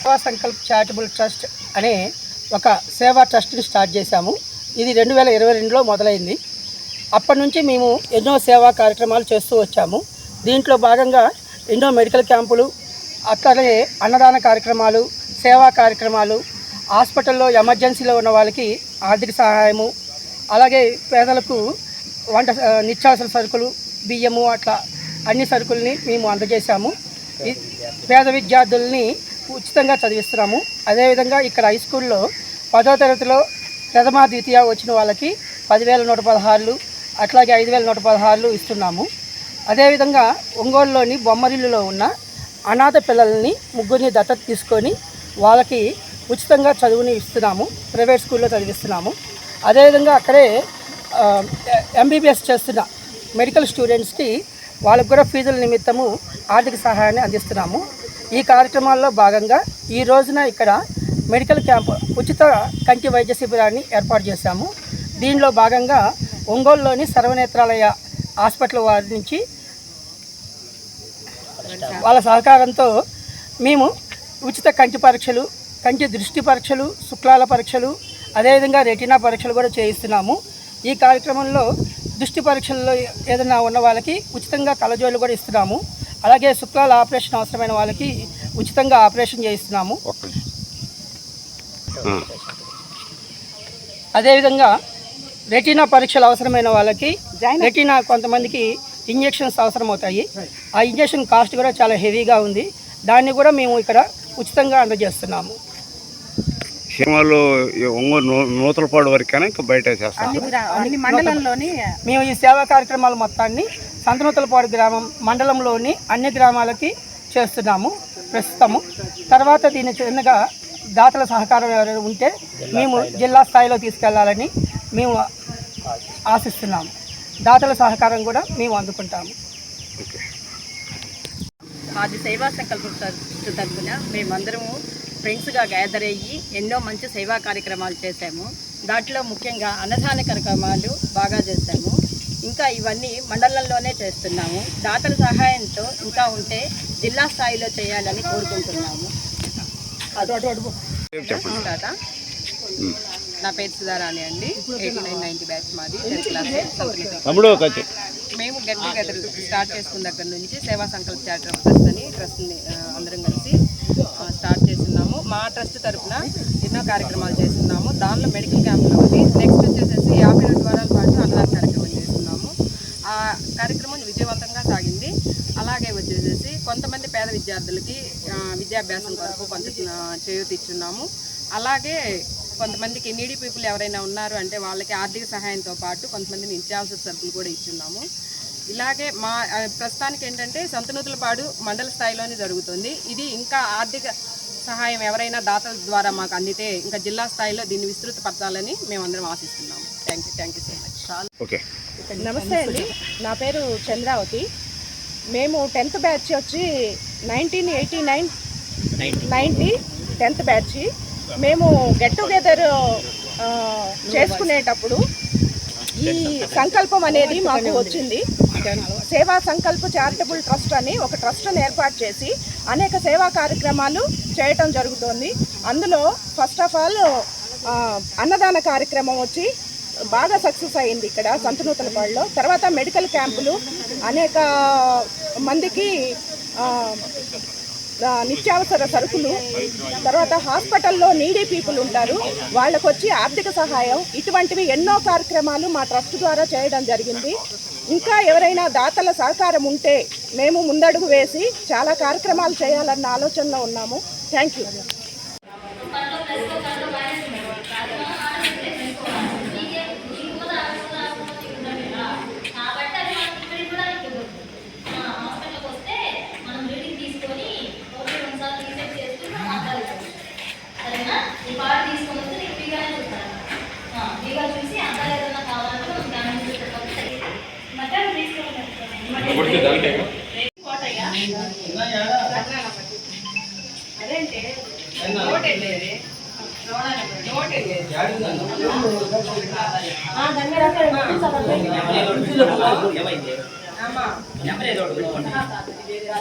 సేవా Sankalp charitable trust అనే ఒక సేవా ట్రస్ట్ని స్టార్ట్ చేశాము. ఇది 2022లో మొదలైంది. అప్పటి నుంచి మేము ఎన్నో సేవా కార్యక్రమాలు చేస్తూ వచ్చాము. దీంట్లో భాగంగా ఎన్నో మెడికల్ క్యాంపులు, అట్లాగే అన్నదాన కార్యక్రమాలు, సేవా కార్యక్రమాలు, హాస్పిటల్లో ఎమర్జెన్సీలో ఉన్న వాళ్ళకి ఆర్థిక సహాయము, అలాగే పేదలకు నిత్యావసర సరుకులు, బియ్యము, అట్లా అన్ని సరుకుల్ని మేము అందజేశాము. పేద విద్యార్థుల్ని ఉచితంగా చదివిస్తున్నాము. అదేవిధంగా ఇక్కడ హై స్కూల్లో 10వ తరగతిలో ప్రథమ ద్వితీయ వచ్చిన వాళ్ళకి 10,116 అట్లాగే 5,116 ఇస్తున్నాము. అదేవిధంగా ఒంగోలులోని బొమ్మరిల్లులో ఉన్న అనాథ పిల్లల్ని 3 దత్తత తీసుకొని వాళ్ళకి ఉచితంగా చదువుని ఇస్తున్నాము. ప్రైవేట్ స్కూల్లో చదివిస్తున్నాము. అదేవిధంగా అక్కడే MBBS చేస్తున్న మెడికల్ స్టూడెంట్స్కి వాళ్ళకు కూడా ఫీజుల నిమిత్తము ఆర్థిక సహాయాన్ని అందిస్తున్నాము. ఈ కార్యక్రమాల్లో భాగంగా ఈ రోజున ఇక్కడ మెడికల్ క్యాంప్ ఉచిత కంటి వైద్య శిబిరాన్ని ఏర్పాటు చేశాము. దీనిలో భాగంగా ఒంగోలులోని సర్వనేత్రాలయ హాస్పిటల్ వారి నుంచి వాళ్ళ సహకారంతో మేము ఉచిత కంటి పరీక్షలు, కంటి దృష్టి పరీక్షలు, శుక్లాల పరీక్షలు, అదేవిధంగా రెటీనా పరీక్షలు కూడా చేయిస్తున్నాము. ఈ కార్యక్రమంలో దృష్టి పరీక్షల్లో ఏదైనా ఉన్న వాళ్ళకి ఉచితంగా కళ్ళజోళ్ళు కూడా ఇస్తున్నాము. అలాగే శుక్లాల ఆపరేషన్ అవసరమైన వాళ్ళకి ఉచితంగా ఆపరేషన్ చేయిస్తున్నాము. అదేవిధంగా రెటీనా పరీక్షలు అవసరమైన వాళ్ళకి రెటీనా కొంతమందికి ఇంజెక్షన్స్ అవసరమవుతాయి. ఆ ఇంజెక్షన్ కాస్ట్ కూడా చాలా హెవీగా ఉంది. దాన్ని కూడా మేము ఇక్కడ ఉచితంగా అందజేస్తున్నాము. సినిమాలు ఒంగోలు నూతలపాడు వరకైనా ఇంకా బయట చేస్తాము. మండలంలోని మేము ఈ సేవా కార్యక్రమాలు మొత్తాన్ని సంతనూతలపాడు గ్రామం మండలంలోని అన్ని గ్రామాలకి చేస్తున్నాము ప్రస్తుతము. తర్వాత దీన్ని చిన్నగా దాతల సహకారం ఎవరైనా ఉంటే మేము జిల్లా స్థాయిలో తీసుకెళ్లాలని మేము ఆశిస్తున్నాము. దాతల సహకారం కూడా మేము అందుకుంటాము. మాది సేవా సంకల్ప ట్రస్ట్ తరఫున మేమందరము ఫ్రెండ్స్గా గ్యాదర్ అయ్యి ఎన్నో మంచి సేవా కార్యక్రమాలు చేశాము. దాంట్లో ముఖ్యంగా అన్నదాన కార్యక్రమాలు బాగా చేశాము. ఇంకా ఇవన్నీ మండలంలోనే చేస్తున్నాము. దాతల సహాయంతో ఇంకా ఉంటే జిల్లా స్థాయిలో చేయాలని కోరుకుంటున్నాము. నా పేరు సుధారాణి అండి. 8990 బ్యాచ్ మాది 10th క్లాస్. మేము గెట్ టుగెదర్ స్టార్ట్ చేసుకున్న దగ్గర నుంచి సేవా సంకల్ప చారిటబుల్ ట్రస్ట్ అని ట్రస్ట్ని అందరం కలిసి స్టార్ట్ చేస్తున్నాము. మా ట్రస్ట్ తరఫున ఎన్నో కార్యక్రమాలు చేస్తున్నాము. దానిలో మెడికల్ క్యాంపులు ఒకటి, నెక్స్ట్ వచ్చేసేసి 52 వారాల పాటు అన్నదాన కార్యక్రమం చేస్తున్నాము. ఆ కార్యక్రమం విజయవంతంగా సాగింది. అలాగే వచ్చేసేసి కొంతమంది పేద విద్యార్థులకి విద్యాభ్యాసం కొరకు కొంత చేయూతిచ్చున్నాము. అలాగే కొంతమందికి నీడీ పీపుల్ ఎవరైనా ఉన్నారు అంటే వాళ్ళకి ఆర్థిక సహాయంతో పాటు కొంతమంది నిత్యావసర సరుకులు కూడా ఇచ్చున్నాము. ఇలాగే మా ప్రస్తుతానికి ఏంటంటే సంతనూతలపాడు మండల స్థాయిలోనే జరుగుతుంది. ఇది ఇంకా ఆర్థిక సహాయం ఎవరైనా దాతల ద్వారా మాకు అందితే ఇంకా జిల్లా స్థాయిలో దీన్ని విస్తృతపరచాలని మేమందరం ఆశిస్తున్నాము. Thank you so much. నమస్తే అండి, నా పేరు చంద్రావతి. మేము 10th బ్యాచ్ వచ్చి 1989-90 10th బ్యాచ్. మేము గెట్ టుగెదర్ చేసుకునేటప్పుడు ఈ సంకల్పం అనేది మాకు వచ్చింది. సేవా సంకల్ప చారిటబుల్ ట్రస్ట్ అని ఒక ట్రస్ట్ని ఏర్పాటు చేసి అనేక సేవా కార్యక్రమాలు చేయటం జరుగుతుంది. అందులో ఫస్ట్ ఆఫ్ ఆల్ అన్నదాన కార్యక్రమం వచ్చి బాగా సక్సెస్ అయింది ఇక్కడ సంతనూతలపాడులో. తర్వాత మెడికల్ క్యాంపులు అనేక మందికి నిత్యావసర సరుకులు, తర్వాత హాస్పిటల్లో నీడీ పీపుల్ ఉంటారు వాళ్ళకు వచ్చి ఆర్థిక సహాయం, ఇటువంటివి ఎన్నో కార్యక్రమాలు మా ట్రస్ట్ ద్వారా చేయడం జరిగింది. ఇంకా ఎవరైనా దాతల సహకారం ఉంటే మేము ముందడుగు వేసి చాలా కార్యక్రమాలు చేయాలన్న ఆలోచనలో ఉన్నాము. Thank you.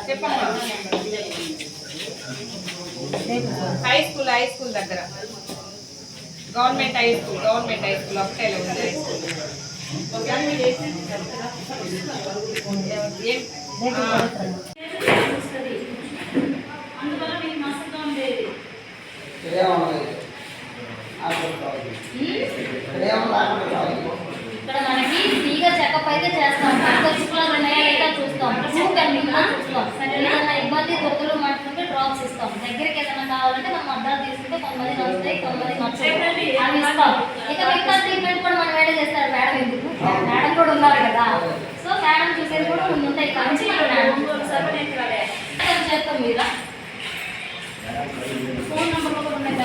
చెప్పమ్మా. హై స్కూల్ దగ్గర గవర్నమెంట్ హై స్కూల్ ఒకటే ఉంది హై స్కూల్. ఇక్కడ మనకి ఫ్రీగా చెకప్ అయితే చేస్తాం. ఖర్చులు ఉన్నాయా లేదా చూస్తాం. చూస్తాం. ఏదైనా ఇబ్బంది దొరకలు మాట్లాడుతుంటే డ్రాప్స్ ఇస్తాం. దగ్గరికి ఏదైనా కావాలంటే మనం అడ్డాలు తీసుకుంటే కొంతమంది నచ్చుతాయి, కొంతమంది నచ్చుతాయి అవి ఇస్తాం. ఇక మిగతా ట్రీట్మెంట్ కూడా మనం వేడే చేస్తారు. మేడం ఎందుకు, మేడం కూడా ఉన్నారు కదా. సో మేడం చూసేది కూడా ముందు ఉంటాయి కాబట్టి చేస్తాం. మీద ఫోన్ నెంబర్లో కూడా ఉన్నాయి.